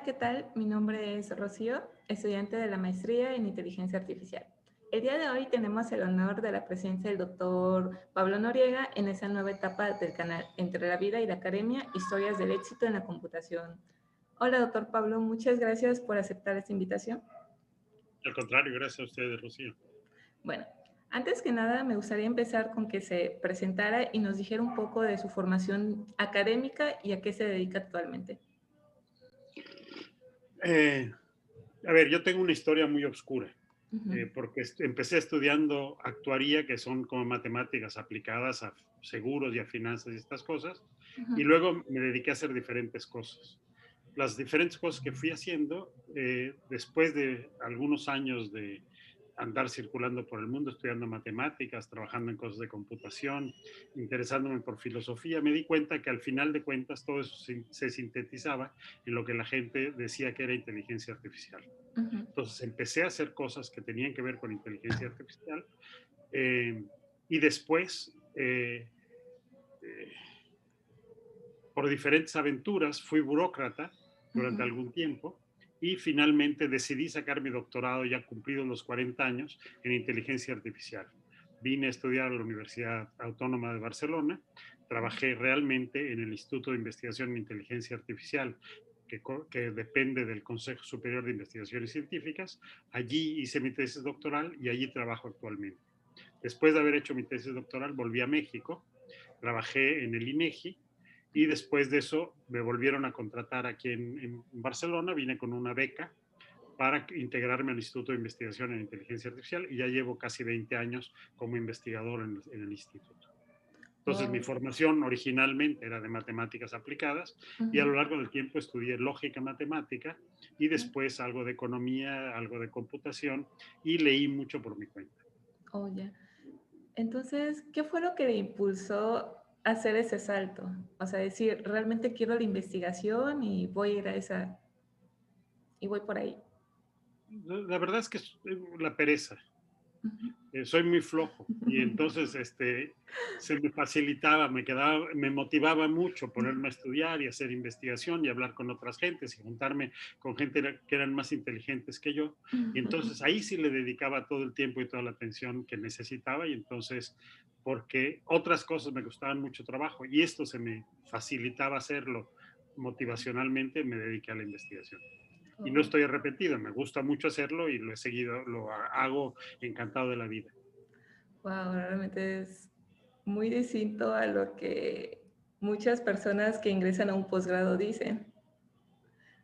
¿qué tal? Mi nombre es Rocío, estudiante de la maestría en inteligencia artificial. El día de hoy tenemos el honor de la presencia del doctor Pablo Noriega en esa nueva etapa del canal Entre la vida y la academia, historias del éxito en la computación. Hola, doctor Pablo, muchas gracias por aceptar esta invitación. Al contrario, gracias a ustedes, Rocío. Bueno, antes que nada me gustaría empezar con que se presentara y nos dijera un poco de su formación académica y a qué se dedica actualmente. Eh, a ver, yo tengo una historia muy oscura, Ujú, porque empecé estudiando actuaría, que son como matemáticas aplicadas a seguros y a finanzas y estas cosas, ujú. y luego me dediqué a hacer diferentes cosas. Las diferentes cosas que fui haciendo, después de algunos años de andar circulando por el mundo, estudiando matemáticas, trabajando en cosas de computación, interesándome por filosofía, me di cuenta que al final de cuentas todo eso se sintetizaba en lo que la gente decía que era inteligencia artificial. Ujú. Entonces empecé a hacer cosas que tenían que ver con inteligencia artificial eh, y después, eh, por diferentes aventuras, fui burócrata Ujú. durante algún tiempo y finalmente decidí sacar mi doctorado ya cumplidos los 40 años en inteligencia artificial. Vine a estudiar a la Universidad Autónoma de Barcelona, trabajé realmente en el Instituto de Investigación en Inteligencia Artificial, que depende del Consejo Superior de Investigaciones Científicas. Allí hice mi tesis doctoral y allí trabajo actualmente. Después de haber hecho mi tesis doctoral, volví a México, trabajé en el INEGI y después de eso me volvieron a contratar aquí en Barcelona, vine con una beca para integrarme al Instituto de Investigación en Inteligencia Artificial y ya llevo casi 20 años como investigador en el instituto. Entonces, mi Wow. formación originalmente era de matemáticas aplicadas y a Ujú. lo largo del tiempo estudié lógica matemática y después algo de economía, algo de computación y leí mucho por mi cuenta. Oh, ya. Entonces, ¿qué fue lo que le impulsó a hacer ese salto? O sea, decir, realmente quiero la investigación y voy a ir a esa, y voy por ahí. La verdad es que es la pereza. Ujú. Soy muy flojo y entonces se me facilitaba, me motivaba mucho ponerme a estudiar y hacer investigación y hablar con otras gentes y juntarme con gente que eran más inteligentes que yo. Y entonces ahí sí le dedicaba todo el tiempo y toda la atención que necesitaba y entonces porque otras cosas me costaban mucho trabajo y esto se me facilitaba hacerlo motivacionalmente, me dediqué a la investigación y no Oh, estoy arrepentido, me gusta mucho hacerlo y lo he seguido, lo hago encantado de la vida. wow, realmente es muy distinto a lo que muchas personas que ingresan a un posgrado dicen.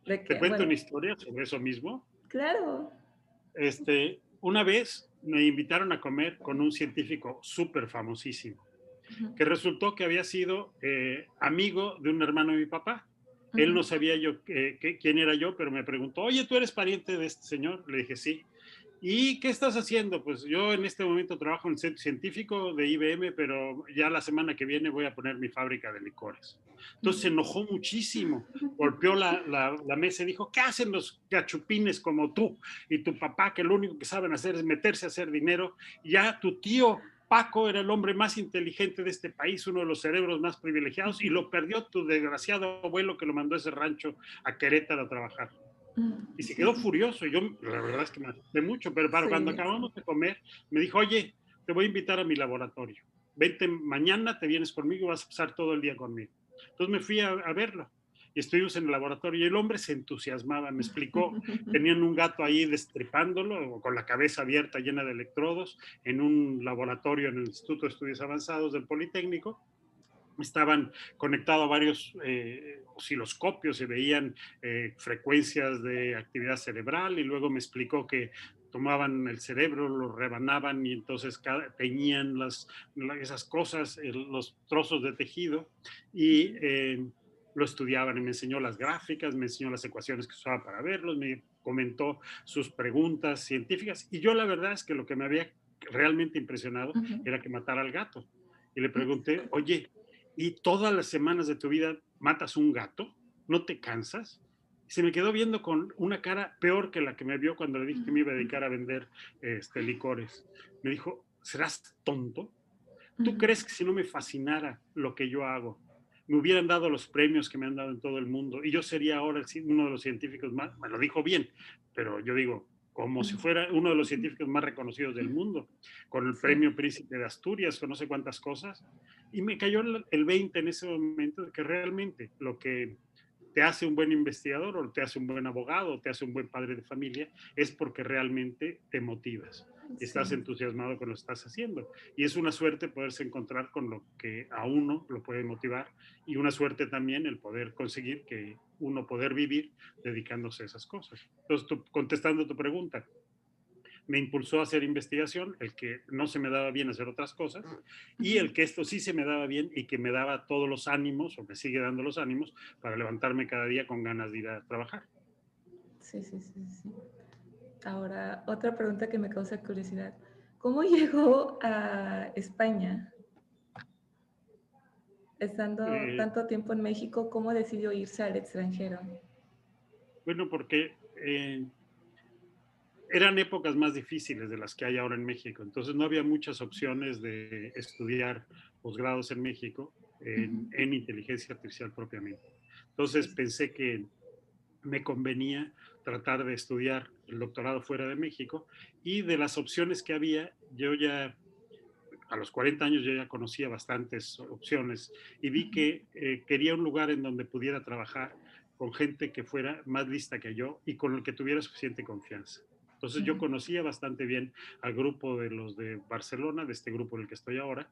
De Te que, cuento bueno, una historia sobre eso mismo. claro. Una vez me invitaron a comer con un científico súper famosísimo, Ujú, que resultó que había sido amigo de un hermano de mi papá. Él ujú, no sabía yo quién era yo, pero me preguntó, oye, ¿tú eres pariente de este señor? Le dije, sí. ¿Y qué estás haciendo? Pues yo en este momento trabajo en el centro científico de IBM, pero ya la semana que viene voy a poner mi fábrica de licores. Entonces se enojó muchísimo, golpeó la mesa y dijo, ¿qué hacen los gachupines como tú y tu papá que lo único que saben hacer es meterse a hacer dinero? Ya tu tío Paco era el hombre más inteligente de este país, uno de los cerebros más privilegiados, y lo perdió tu desgraciado abuelo que lo mandó a ese rancho a Querétaro a trabajar. Y se quedó furioso. Y yo, la verdad es que me asusté mucho, pero para cuando Sí, sí. acabamos de comer, me dijo, oye, te voy a invitar a mi laboratorio. Vente mañana, te vienes conmigo, vas a pasar todo el día conmigo. Entonces me fui a verlo y estuvimos en el laboratorio y el hombre se entusiasmaba, me explicó, tenían un gato ahí destripándolo, con la cabeza abierta llena de electrodos, en un laboratorio en el Instituto de Estudios Avanzados del Politécnico, estaban conectados a varios osciloscopios y veían frecuencias de actividad cerebral y luego me explicó que tomaban el cerebro, lo rebanaban y entonces teñían esas cosas, los trozos de tejido y lo estudiaban y me enseñó las gráficas, me enseñó las ecuaciones que usaba para verlos, me comentó sus preguntas científicas y yo la verdad es que lo que me había realmente impresionado Ujú. era que matara al gato. Y le pregunté, oye, ¿y todas las semanas de tu vida matas un gato? ¿No te cansas? Se me quedó viendo con una cara peor que la que me vio cuando le dije que me iba a dedicar a vender licores. Me dijo, ¿serás tonto? ¿Tú Ujú. crees que si no me fascinara lo que yo hago, me hubieran dado los premios que me han dado en todo el mundo y yo sería ahora uno de los científicos más, me lo dijo bien, pero yo digo, como si fuera uno de los científicos más reconocidos del mundo, con el Sí, premio Príncipe de Asturias, con no sé cuántas cosas, y me cayó el 20 en ese momento de que realmente lo que te hace un buen investigador o te hace un buen abogado o te hace un buen padre de familia es porque realmente te motivas y estás sí, entusiasmado con lo que estás haciendo. Y es una suerte poderse encontrar con lo que a uno lo puede motivar y una suerte también el poder conseguir que uno poder vivir dedicándose a esas cosas. Entonces, contestando tu pregunta, me impulsó a hacer investigación, el que no se me daba bien hacer otras cosas, y el que esto sí se me daba bien y que me daba todos los ánimos, o me sigue dando los ánimos, para levantarme cada día con ganas de ir a trabajar. sí, sí, sí, sí. Ahora, otra pregunta que me causa curiosidad. ¿Cómo llegó a España? Estando Eh, tanto tiempo en México, ¿cómo decidió irse al extranjero? bueno, porque eran épocas más difíciles de las que hay ahora en México, entonces no había muchas opciones de estudiar posgrados en México en inteligencia artificial propiamente. Entonces Sí, sí. pensé que me convenía tratar de estudiar el doctorado fuera de México y de las opciones que había, yo ya a los 40 años yo ya conocía bastantes opciones y vi que quería un lugar en donde pudiera trabajar con gente que fuera más lista que yo y con el que tuviera suficiente confianza. Entonces yo conocía bastante bien al grupo de los de Barcelona, de este grupo en el que estoy ahora,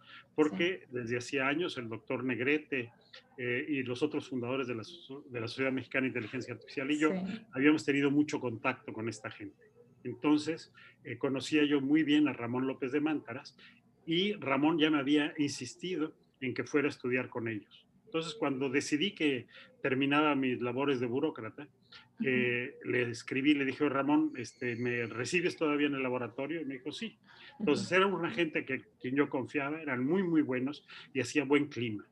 Sí, porque desde hacía años el doctor Negrete y los otros fundadores de la Sociedad Mexicana de Inteligencia Artificial y yo sí. habíamos tenido mucho contacto con esta gente. Entonces, conocía yo muy bien a Ramón López de Mántaras y Ramón ya me había insistido en que fuera a estudiar con ellos. Entonces, cuando decidí que terminaba mis labores de burócrata, le escribí, le dije, Ramón, ¿me recibes todavía en el laboratorio? Y me dijo, sí. Entonces, era una gente que quien yo confiaba, eran muy, muy buenos y hacía buen clima.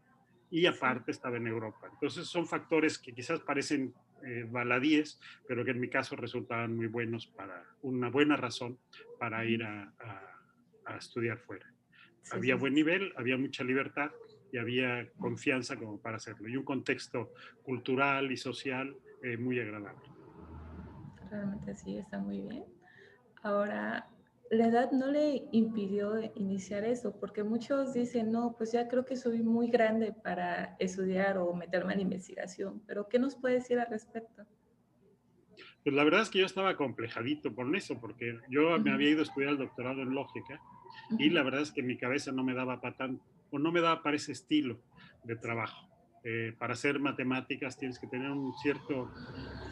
Y Sí, aparte estaba en Europa. Entonces, son factores que quizás parecen baladíes, pero que en mi caso resultaban muy buenos para una buena razón para ir a estudiar fuera. sí, Había sí, buen sí. nivel, había mucha libertad y había confianza como para hacerlo. Y un contexto cultural y social muy agradable. Realmente sí, está muy bien. Ahora, la edad no le impidió iniciar eso, porque muchos dicen, no, pues ya creo que soy muy grande para estudiar o meterme en investigación, pero ¿qué nos puede decir al respecto? Pues la verdad es que yo estaba complejadito por eso, porque yo me Ujú, había ido a estudiar el doctorado en lógica y ujú. la verdad es que mi cabeza no me daba para tanto, o no me daba para ese estilo de trabajo. Para hacer matemáticas tienes que tener un cierto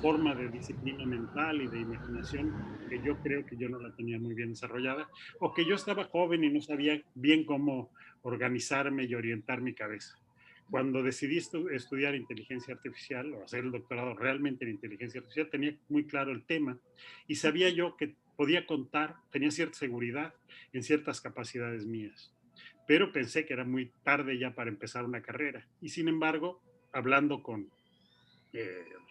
forma de disciplina mental y de imaginación que yo creo que yo no la tenía muy bien desarrollada, o que yo estaba joven y no sabía bien cómo organizarme y orientar mi cabeza. Cuando decidí estudiar inteligencia artificial o hacer el doctorado realmente en inteligencia artificial, tenía muy claro el tema y sabía yo que podía contar, tenía cierta seguridad en ciertas capacidades mías, pero pensé que era muy tarde ya para empezar una carrera. Y sin embargo, hablando con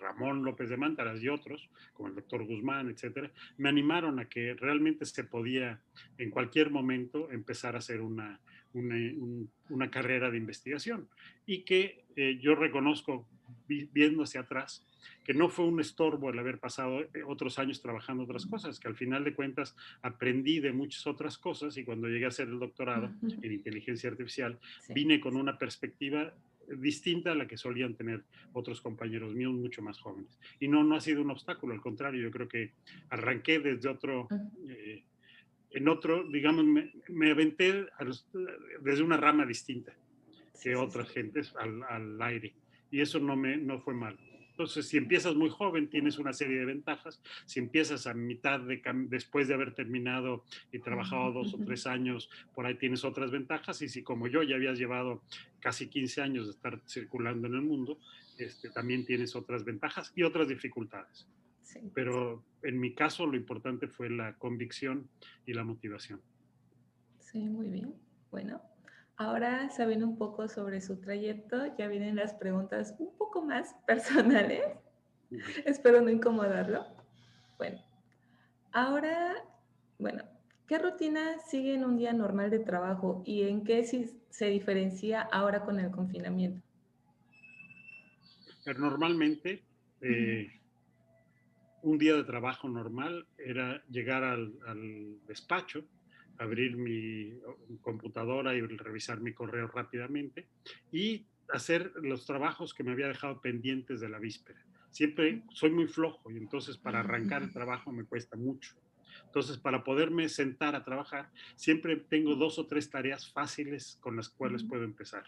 Ramón López de Mántaras y otros, como el doctor Guzmán, etcétera, me animaron a que realmente se podía en cualquier momento empezar a hacer una carrera de investigación y que yo reconozco, viendo hacia atrás, que no fue un estorbo el haber pasado otros años trabajando otras cosas, que al final de cuentas aprendí de muchas otras cosas y cuando llegué a hacer el doctorado en inteligencia artificial, Sí, vine con una perspectiva distinta a la que solían tener otros compañeros míos mucho más jóvenes. Y no, no ha sido un obstáculo, al contrario, yo creo que arranqué desde otro, en otro, digamos, me aventé desde una rama distinta sí, que sí, sí. otras gentes al aire. Y eso no fue mal. Entonces, si empiezas muy joven, tienes una serie de ventajas. Si empiezas a mitad después de haber terminado y trabajado 2 o 3 años, por ahí tienes otras ventajas. Y si como yo ya habías llevado casi 15 años de estar circulando en el mundo, también tienes otras ventajas y otras dificultades. Sí, Pero en mi caso, lo importante fue la convicción y la motivación. sí, muy bien. Bueno, ahora sabiendo un poco sobre su trayecto, ya vienen las preguntas un poco más personales. Espero no incomodarlo. Bueno, ahora, bueno, ¿qué rutina sigue en un día normal de trabajo y en qué se diferencia ahora con el confinamiento? Pero normalmente, un día de trabajo normal era llegar al despacho, abrir mi computadora y revisar mi correo rápidamente y hacer los trabajos que me había dejado pendientes de la víspera. Siempre soy muy flojo y entonces para arrancar el trabajo me cuesta mucho. Entonces, para poderme sentar a trabajar, siempre tengo 2 o 3 tareas fáciles con las cuales puedo empezar.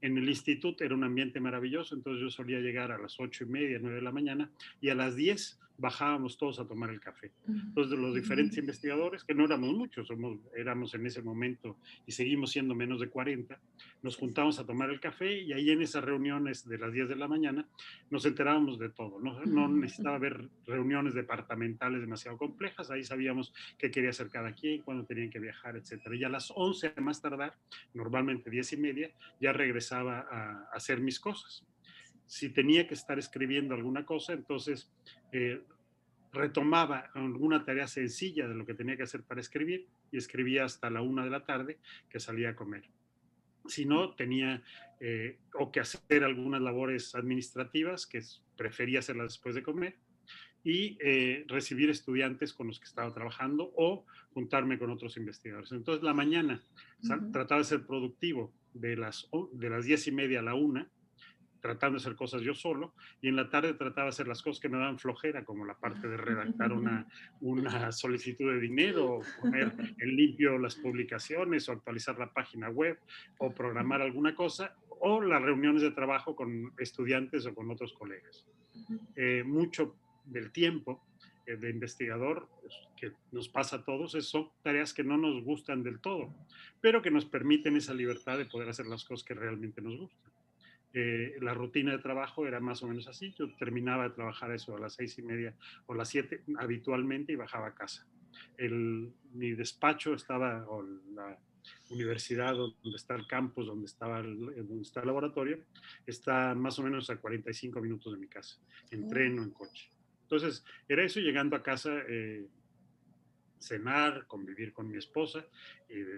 En el instituto era un ambiente maravilloso, entonces yo solía llegar a las 8:30, 9 de la mañana, y a las 10 bajábamos todos a tomar el café. Entonces, los diferentes investigadores, que no éramos muchos, éramos en ese momento y seguimos siendo menos de 40, nos juntamos a tomar el café y ahí en esas reuniones de las 10 de la mañana nos enterábamos de todo. No necesitaba haber reuniones departamentales demasiado complejas, ahí sabíamos qué quería hacer cada quien, cuándo tenían que viajar, etcétera. Y a las 11 a más tardar, normalmente 10:30, ya regresaba a hacer mis cosas. Si tenía que estar escribiendo alguna cosa, entonces retomaba alguna tarea sencilla de lo que tenía que hacer para escribir y escribía hasta la 1 de la tarde que salía a comer. Si no, tenía o que hacer algunas labores administrativas que prefería hacerlas después de comer y recibir estudiantes con los que estaba trabajando o juntarme con otros investigadores. Entonces, la mañana trataba de ser productivo de las 10:30 a la 1, tratando de hacer cosas yo solo, y en la tarde trataba de hacer las cosas que me daban flojera, como la parte de redactar una solicitud de dinero, o poner en limpio las publicaciones, o actualizar la página web, o programar alguna cosa, o las reuniones de trabajo con estudiantes o con otros colegas. Mucho del tiempo de investigador pues, que nos pasa a todos son tareas que no nos gustan del todo, pero que nos permiten esa libertad de poder hacer las cosas que realmente nos gustan. La rutina de trabajo era más o menos así. Yo terminaba de trabajar eso a las 6:30 o las 7 habitualmente y bajaba a casa. Mi despacho estaba, o la universidad donde está el campus, donde está el laboratorio, está más o menos a 45 minutos de mi casa, en tren o en coche. Entonces, era eso, llegando a casa, cenar, convivir con mi esposa,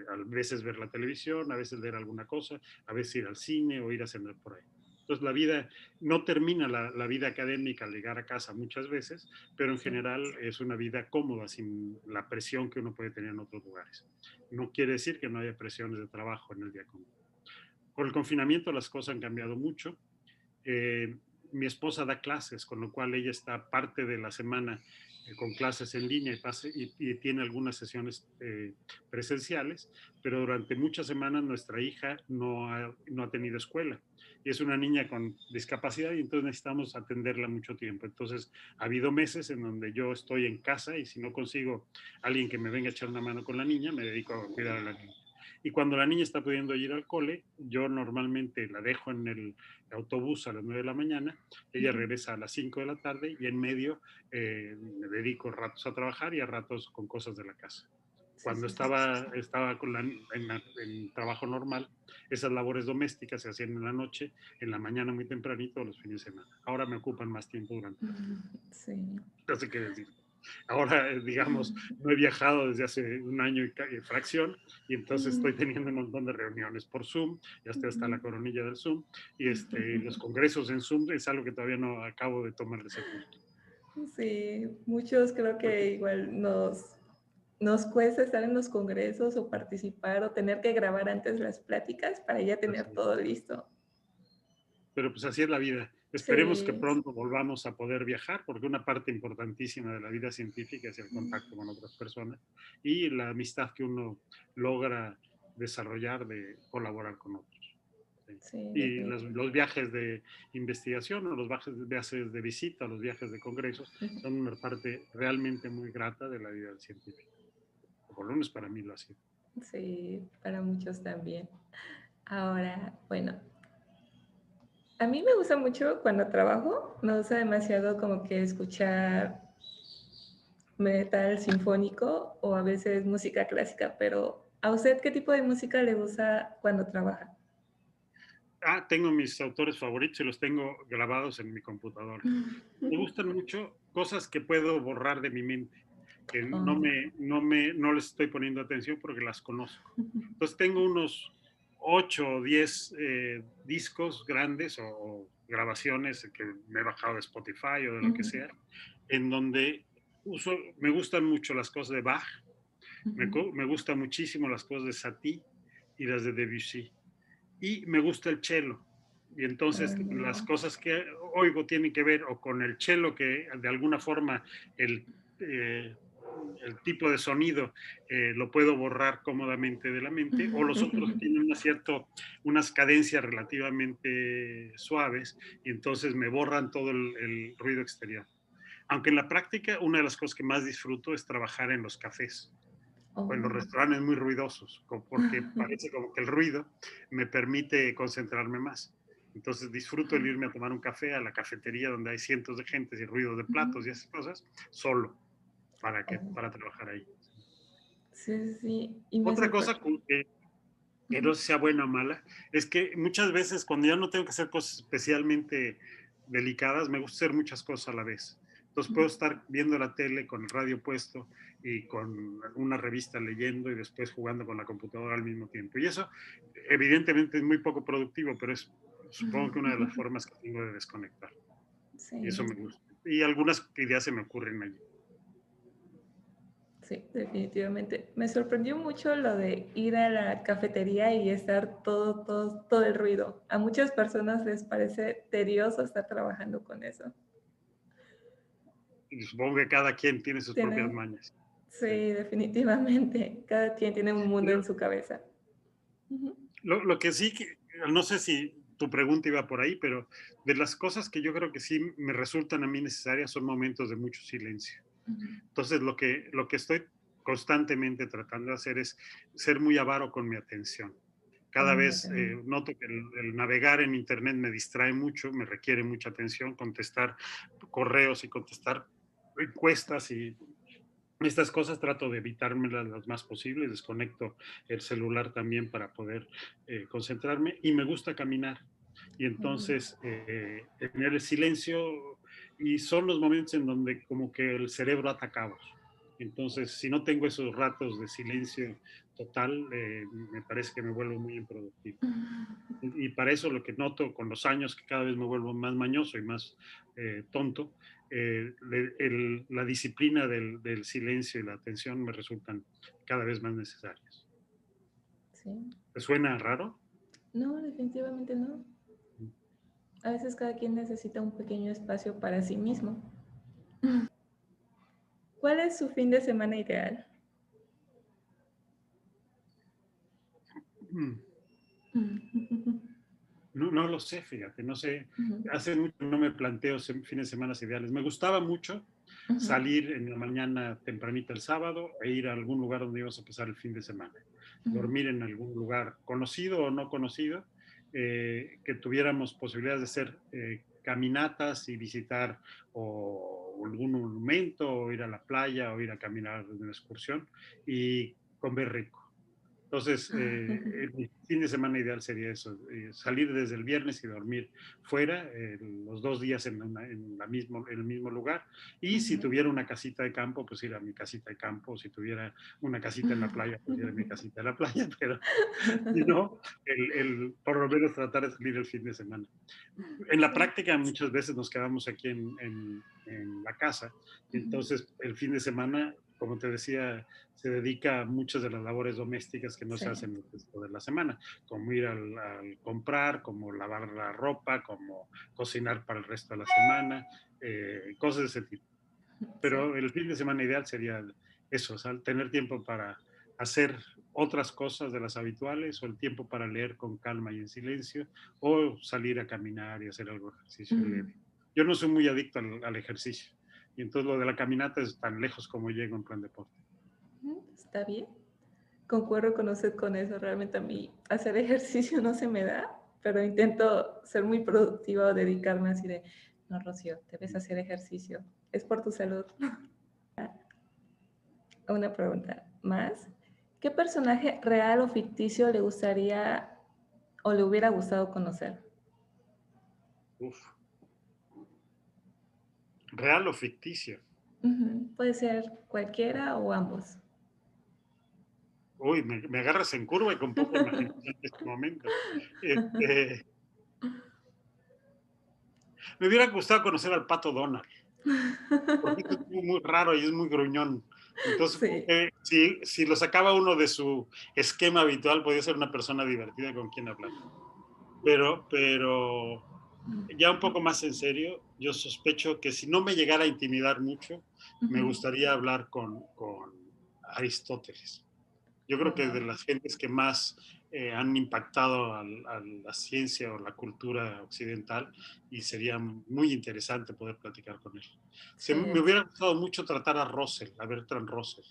a veces ver la televisión, a veces leer alguna cosa, a veces ir al cine o ir a cenar por ahí. Entonces la vida no termina la vida académica al llegar a casa muchas veces, pero en general es una vida cómoda, sin la presión que uno puede tener en otros lugares. No quiere decir que no haya presiones de trabajo en el día común. Con el confinamiento las cosas han cambiado mucho. Mi esposa da clases, con lo cual ella está parte de la semana con clases en línea y tiene algunas sesiones presenciales, pero durante muchas semanas nuestra hija no ha tenido escuela. Y es una niña con discapacidad y entonces necesitamos atenderla mucho tiempo. Entonces ha habido meses en donde yo estoy en casa y si no consigo alguien que me venga a echar una mano con la niña, me dedico a cuidar a la niña. Y cuando la niña está pudiendo ir al cole, yo normalmente la dejo en el autobús a las 9 de la mañana, ella regresa a las 5 de la tarde y en medio me dedico ratos a trabajar y a ratos con cosas de la casa. Cuando estaba en trabajo normal, esas labores domésticas se hacían en la noche, en la mañana muy tempranito, los fines de semana. Ahora me ocupan más tiempo durante la semana. Sí. No sé qué decir. Ahora, digamos, no he viajado desde hace un año y fracción, y entonces estoy teniendo un montón de reuniones por Zoom, ya estoy hasta la coronilla del Zoom, y los congresos en Zoom es algo que todavía no acabo de tomarle ese gusto. Sí, muchos creo que igual nos cuesta estar en los congresos o participar o tener que grabar antes las pláticas para ya tener todo listo. Pero pues así es la vida. Esperemos que Sí. pronto volvamos a poder viajar, porque una parte importantísima de la vida científica es el contacto con otras personas y la amistad que uno logra desarrollar de colaborar con otros. ¿Sí? Sí, Y los viajes de investigación o los viajes de visita, los viajes de congresos, son una parte realmente muy grata de la vida del científico. Por lo menos para mí lo ha sido. Sí, para muchos también. Ahora, bueno, a mí me gusta mucho cuando trabajo, me gusta demasiado como que escuchar metal sinfónico o a veces música clásica, pero ¿a usted qué tipo de música le gusta cuando trabaja? Tengo mis autores favoritos y los tengo grabados en mi computadora. Me gustan mucho cosas que puedo borrar de mi mente, que Oh. no les estoy poniendo atención porque las conozco. Entonces tengo unos 8 o 10 discos grandes o grabaciones que me he bajado de Spotify o de lo que Ujú, sea, en donde me gustan mucho las cosas de Bach, ujú. me gustan muchísimo las cosas de Satie y las de Debussy. Y me gusta el cello. Y entonces las Oh, cosas que oigo tienen que ver o con el cello, que de alguna forma el, eh, el tipo de sonido lo puedo borrar cómodamente de la mente, o los otros tienen unas cadencias relativamente suaves y entonces me borran todo el ruido exterior. Aunque en la práctica una de las cosas que más disfruto es trabajar en los cafés o en los oh. restaurantes muy ruidosos, porque parece como que el ruido me permite concentrarme más. Entonces disfruto el irme a tomar un café a la cafetería donde hay cientos de gente y ruido de Ujú. platos y esas cosas, solo Oh, para trabajar ahí. sí, sí, sí. Y me Otra sorprende. cosa que no sé si sea buena o mala, es que muchas veces cuando ya no tengo que hacer cosas especialmente delicadas, me gusta hacer muchas cosas a la vez. Entonces puedo estar viendo la tele con el radio puesto y con una revista leyendo y después jugando con la computadora al mismo tiempo. Y eso evidentemente es muy poco productivo, pero es supongo que una de las formas que tengo de desconectar. Y eso Sí, me gusta. Y algunas ideas se me ocurren allí. sí, definitivamente. Me sorprendió mucho lo de ir a la cafetería y estar todo el ruido. A muchas personas les parece tedioso estar trabajando con eso. Y supongo que cada quien tiene sus propias Tiene, mañas. sí, Sí. definitivamente. Cada quien tiene un mundo Pero en su cabeza. Ujú, lo que sí, no sé si tu pregunta iba por ahí, pero de las cosas que yo creo que sí me resultan a mí necesarias son momentos de mucho silencio. ujú. Entonces, lo que estoy constantemente tratando de hacer es ser muy avaro con mi atención. Cada Oh, yo vez también. noto que el navegar en Internet me distrae mucho, me requiere mucha atención, contestar correos y contestar encuestas y estas cosas trato de evitármelas las más posibles, desconecto el celular también para poder concentrarme y me gusta caminar. Y Oh, entonces tener el silencio y son los momentos en donde como que el cerebro atacamos. Entonces, si no tengo esos ratos de silencio total, me parece que me vuelvo muy improductivo. Y para eso lo que noto con los años, que cada vez me vuelvo más mañoso y más tonto, la disciplina del silencio y la atención me resultan cada vez más necesarias. sí. ¿Te suena raro? No, definitivamente no. A veces cada quien necesita un pequeño espacio para sí mismo. ¿Cuál es su fin de semana ideal? Mm, Ujú, No, no lo sé, fíjate, no sé. ujú, Hace mucho no me planteo fines de semana ideales. Me gustaba mucho ujú, salir en la mañana tempranita el sábado e ir a algún lugar donde ibas a pasar el fin de semana. ujú, Dormir en algún lugar conocido o no conocido, que tuviéramos posibilidades de hacer caminatas y visitar o algún monumento o ir a la playa o ir a caminar en una excursión y comer rico. Entonces, mi fin de semana ideal sería eso, salir desde el viernes y dormir fuera los 2 días en el mismo lugar. Y si ujú. tuviera una casita de campo, pues ir a mi casita de campo. Si tuviera una casita en la playa, pues ir a mi casita de la playa. Pero si no, por lo menos tratar de salir el fin de semana. En la Sí. práctica muchas veces nos quedamos aquí en la casa, Ujú, entonces el fin de semana, como te decía, se dedica a muchas de las labores domésticas que no se sí. hacen el resto de la semana, como ir al comprar, como lavar la ropa, como cocinar para el resto de la semana, cosas de ese tipo. Sí. Pero el fin de semana ideal sería eso, o sea, tener tiempo para hacer otras cosas de las habituales o el tiempo para leer con calma y en silencio o salir a caminar y hacer algo de ejercicio Mm, leve. Yo no soy muy adicto al ejercicio y entonces lo de la caminata es tan lejos como llego en plan deporte. está bien. Concuerdo con usted con eso. Realmente a mí hacer ejercicio no se me da, pero intento ser muy productiva o dedicarme así de, no, Rocío, debes hacer ejercicio. Es por tu salud. Una pregunta más. ¿Qué personaje real o ficticio le gustaría o le hubiera gustado conocer? Uf, real o ficticio. Ujú, puede ser cualquiera o ambos. Uy, me agarras en curva y con poca imaginación en este momento. Este, Me hubiera gustado conocer al Pato Donald, porque es muy raro y es muy gruñón. Entonces, Sí. si lo sacaba uno de su esquema habitual, podía ser una persona divertida con quien hablar. Pero ya un poco más en serio, yo sospecho que si no me llegara a intimidar mucho, me Ujú. gustaría hablar con Aristóteles. Yo creo que de Wow. las gentes que más han impactado a la ciencia o la cultura occidental, y sería muy interesante poder platicar con él. Me Sí. hubiera gustado mucho tratar a Russell, a Bertrand Russell.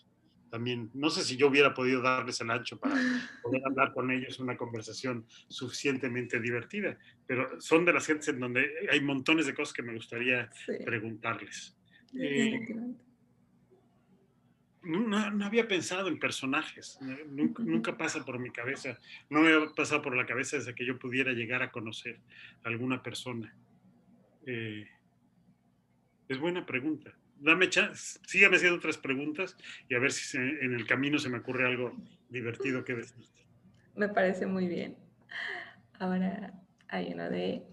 También, no sé si yo hubiera podido darles el ancho para poder hablar con ellos una conversación suficientemente divertida, pero son de las gentes en donde hay montones de cosas que me gustaría Sí, preguntarles. Eh, definitivamente. no había pensado en personajes, nunca pasa por mi cabeza, no me ha pasado por la cabeza desde que yo pudiera llegar a conocer a alguna persona. Eh, es buena pregunta. Dame chance, sígame haciendo otras preguntas y a ver si en el camino se me ocurre algo divertido que decirte. Me parece muy bien. Ahora hay uno de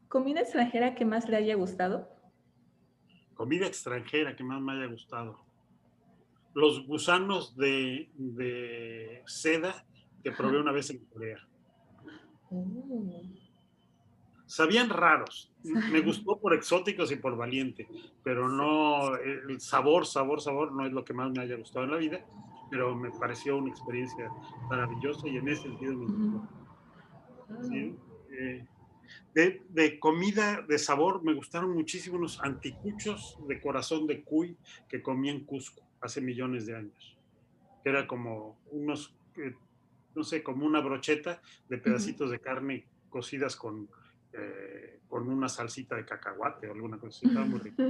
comida extranjera que más le haya gustado. Comida extranjera que más me haya gustado. Los gusanos de seda que probé una vez en Corea. Oh. Sabían raros. Me gustó por exóticos y por valiente, pero Sí. no, el sabor no es lo que más me haya gustado en la vida, pero me pareció una experiencia maravillosa y en ese sentido me Ujú. gustó. Oh. ¿Sí? De comida, de sabor, me gustaron muchísimo unos anticuchos de corazón de cuy que comí en Cusco hace millones de años, que era como unos, no sé, como una brocheta de Ujú. pedacitos de carne cocidas con una salsita de cacahuate o alguna cosa así. Estaba muy rico.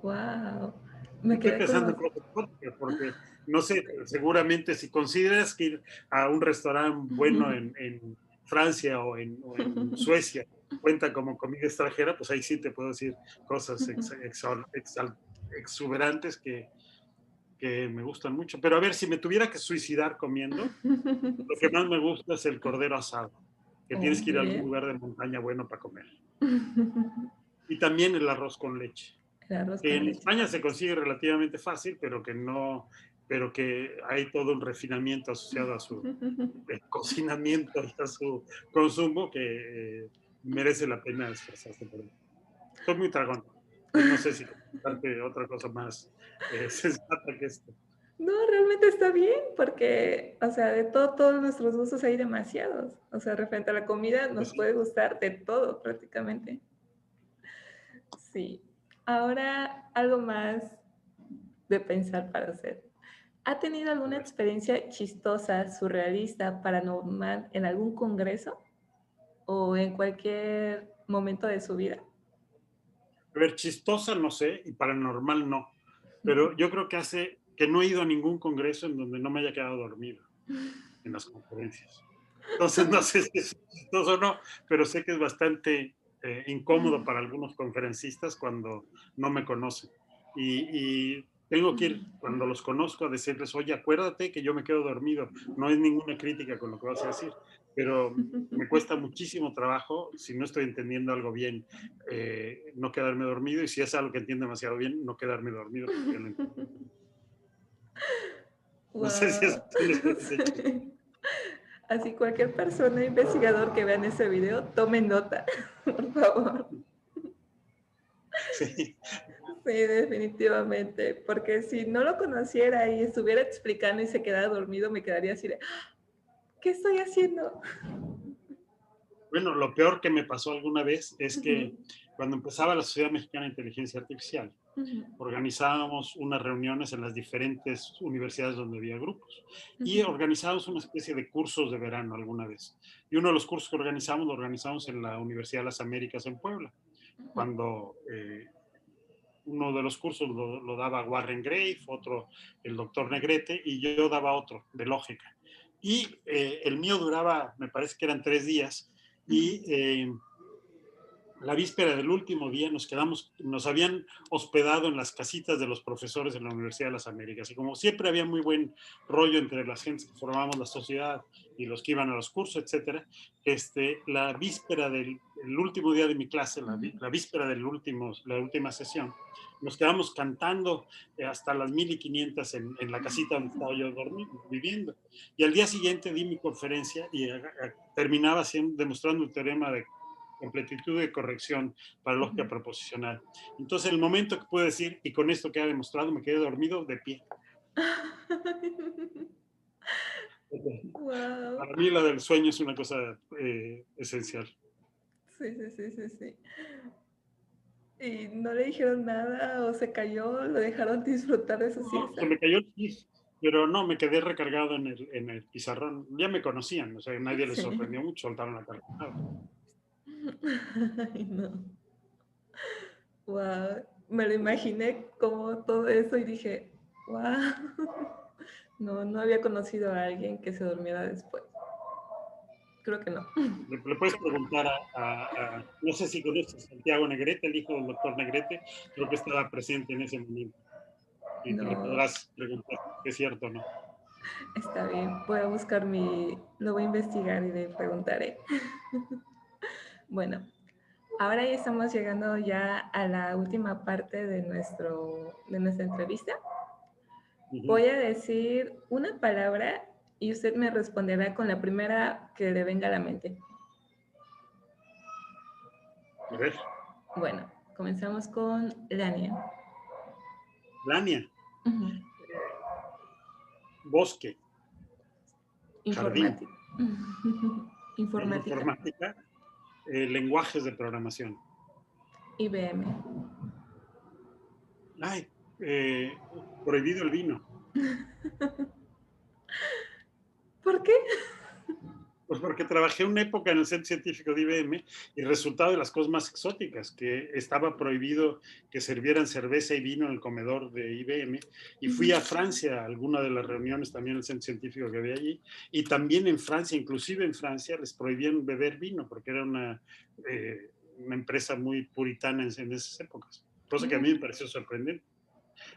Wow. Me Estoy quedé con pensando los. en cosas exóticas porque, no sé, seguramente si consideras que ir a un restaurante bueno en Francia o en Suecia cuenta como comida extranjera, pues ahí sí te puedo decir cosas exuberantes que me gustan mucho. Pero a ver, si me tuviera que suicidar comiendo, lo que Sí. más me gusta es el cordero asado, que Oh, tienes que ir muy a algún bien. lugar de montaña bueno para comer. Y también el arroz con leche, El arroz que con en leche. España se consigue relativamente fácil, pero que hay todo un refinamiento asociado a su cocinamiento y a su consumo que merece la pena esforzarse por él. Estoy muy tragón. No sé si contarte otra cosa más sensata que esto. No, realmente está bien, porque, o sea, de todos nuestros gustos hay demasiados. O sea, referente a la comida, Pues nos sí. puede gustar de todo prácticamente. Sí. Ahora, algo más de pensar para hacer. ¿Ha tenido A alguna ver. experiencia chistosa, surrealista, paranormal en algún congreso o en cualquier momento de su vida? A ver, chistosa no sé y paranormal no, pero yo creo que hace que no he ido a ningún congreso en donde no me haya quedado dormido en las conferencias. Entonces no sé si es chistoso o no, pero sé que es bastante incómodo para algunos conferencistas cuando no me conocen. Y tengo que ir cuando los conozco a decirles, oye, acuérdate que yo me quedo dormido. No es ninguna crítica con lo que vas a decir, pero me cuesta muchísimo trabajo, si no estoy entendiendo algo bien, no quedarme dormido, y si es algo que entiendo demasiado bien, no quedarme dormido porque no entiendo. No sé si eso Wow. tiene experiencia chiste. Sí. Así cualquier persona investigador que vean ese video, tomen nota, por favor. Sí. Sí, definitivamente, porque si no lo conociera y estuviera explicando y se quedara dormido, me quedaría así de, ¿qué estoy haciendo? Bueno, lo peor que me pasó alguna vez es Ujú, que cuando empezaba la Sociedad Mexicana de Inteligencia Artificial, ujú, organizábamos unas reuniones en las diferentes universidades donde había grupos y ujú, organizábamos una especie de cursos de verano alguna vez. Y uno de los cursos que organizamos lo organizamos en la Universidad de las Américas en Puebla, ujú, cuando uno de los cursos lo daba Warren Grave, otro el doctor Negrete y yo daba otro de lógica. Y el mío duraba, me parece que eran 3 días, ujú. y la víspera del último día nos habían hospedado en las casitas de los profesores de la Universidad de las Américas. Y como siempre había muy buen rollo entre las gentes que formábamos la sociedad y los que iban a los cursos, etcétera, la víspera del último día de mi clase, la víspera la última sesión, nos quedamos cantando hasta las 1500 en la casita donde estaba yo viviendo. Y al día siguiente di mi conferencia y terminaba demostrando un teorema de completitud de corrección para lógica proposicional. Entonces, el momento que puedo decir, y con esto que ha demostrado, me quedé dormido de pie. Wow. Para mí la del sueño es una cosa esencial. Sí, sí, sí, sí, sí. ¿Y no le dijeron nada o se cayó? ¿Lo dejaron disfrutar de su siesta? Se me cayó el pis, pero no, me quedé recargado en el pizarrón. Ya me conocían, o sea, nadie les Sí. sorprendió mucho, soltaron la carcajada. Ay, no. Wow. Me lo imaginé como todo eso y dije, wow. No, no había conocido a alguien que se durmiera después. Creo que no. Le puedes preguntar no sé si conoces a Santiago Negrete, el hijo del doctor Negrete, creo que estaba presente en ese momento. Y le No, podrás preguntar si es cierto o no. está bien. Voy a buscar lo voy a investigar y le preguntaré. Bueno, ahora ya estamos llegando ya a la última parte de nuestra entrevista. Voy a decir una palabra y usted me responderá con la primera que le venga a la mente. A ver. Bueno, comenzamos con Lania. Lania. Bosque. Jardín. Informática. Lenguajes de programación. IBM. Ay, prohibido el vino. ¿Por qué? Pues porque trabajé una época en el centro científico de IBM y resultado de las cosas más exóticas, que estaba prohibido que sirvieran cerveza y vino en el comedor de IBM. Y fui a Francia a alguna de las reuniones también en el centro científico que había allí. Y también en Francia, inclusive en Francia, les prohibían beber vino porque era una empresa muy puritana en esas épocas. Cosa que a mí me pareció sorprendente.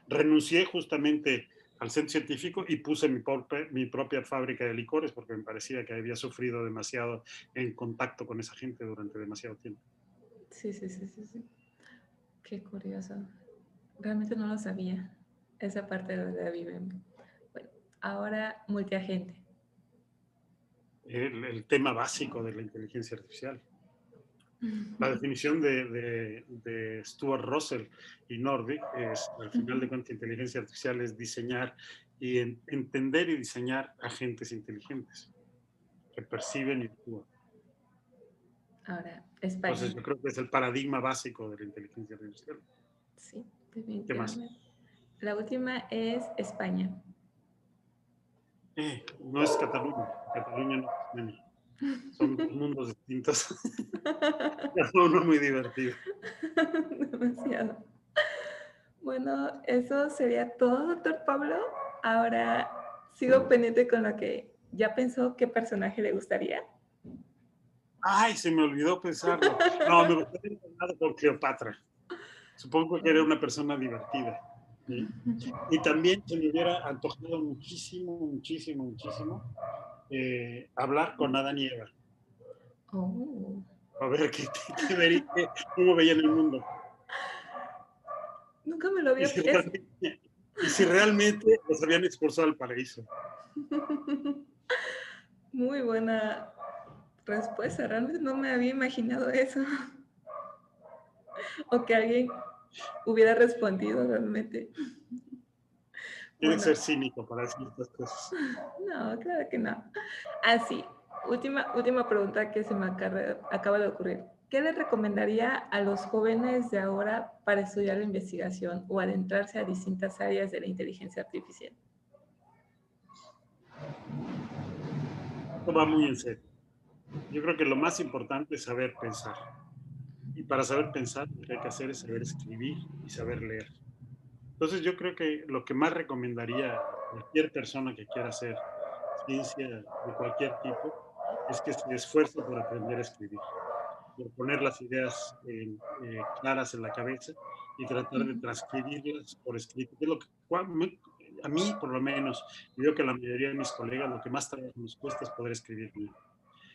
Renuncié justamente al centro científico y puse mi propia fábrica de licores porque me parecía que había sufrido demasiado en contacto con esa gente durante demasiado tiempo. Sí, sí, sí, sí, sí. Qué curioso. Realmente no lo sabía, esa parte de la IBM. Bueno, ahora multiagente. El tema básico de la inteligencia artificial. La definición de Stuart Russell y Norvig es, al final de cuentas, inteligencia artificial es diseñar y entender y diseñar agentes inteligentes que perciben y actúan. Ahora, España. Entonces, yo creo que es el paradigma básico de la inteligencia artificial. Sí, definitivamente. ¿Qué más? La última es España. No es Cataluña. Cataluña no es España. Son dos mundos distintos. Uno muy divertido. Demasiado. Bueno, eso sería todo, doctor Pablo. Ahora sigo pendiente con lo que ya pensó qué personaje le gustaría. Ay, se me olvidó pensarlo. No, me gustaría hablar con Cleopatra. Supongo que era una persona divertida. ¿Sí? Y también se me hubiera antojado muchísimo, muchísimo, muchísimo hablar con Adán y Eva. Oh. A ver cómo veían el mundo. Nunca me lo había pensado. Y si realmente los habían expulsado al paraíso. Muy buena respuesta. Realmente no me había imaginado eso. O que alguien hubiera respondido realmente. Tiene que ser cínico para decir estas cosas. No, claro que no. Así, última pregunta que se me acaba de ocurrir. ¿Qué le recomendaría a los jóvenes de ahora para estudiar la investigación o adentrarse a distintas áreas de la inteligencia artificial? Esto va muy en serio. Yo creo que lo más importante es saber pensar. Y para saber pensar, lo que hay que hacer es saber escribir y saber leer. Entonces yo creo que lo que más recomendaría a cualquier persona que quiera hacer ciencia de cualquier tipo es que se esfuerce por aprender a escribir. poner las ideas claras en la cabeza y tratar de transcribirlas por escrito. Es lo que, a mí, por lo menos, y veo que a la mayoría de mis colegas lo que más trabajo nos cuesta es poder escribir bien.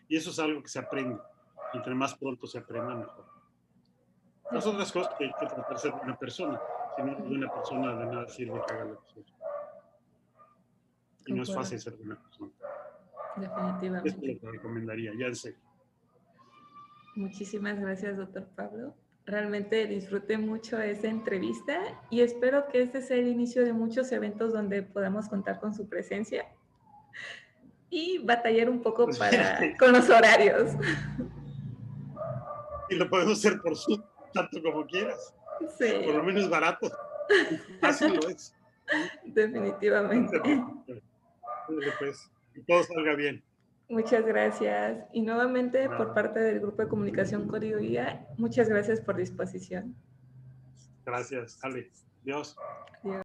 Y eso es algo que se aprende. Entre más pronto se aprenda, mejor. Las otras cosas que hay que tratar de ser buena persona. Si no eres buena persona, de nada sirve que haga lo que sea. Y no es fácil ser buena persona. Definitivamente. Esto es lo que recomendaría, ya en serio. Muchísimas gracias, doctor Pablo. Realmente disfruté mucho esa entrevista y espero que este sea el inicio de muchos eventos donde podamos contar con su presencia y batallar un poco con los horarios. Y lo podemos hacer por Zoom, tanto como quieras. Sí. Por lo menos barato. Fácil lo es. Definitivamente. Pues, que todo salga bien. Muchas gracias. Y nuevamente, por parte del Grupo de Comunicación Código Guía, muchas gracias por disposición. Gracias. Dale. Dios. Adiós.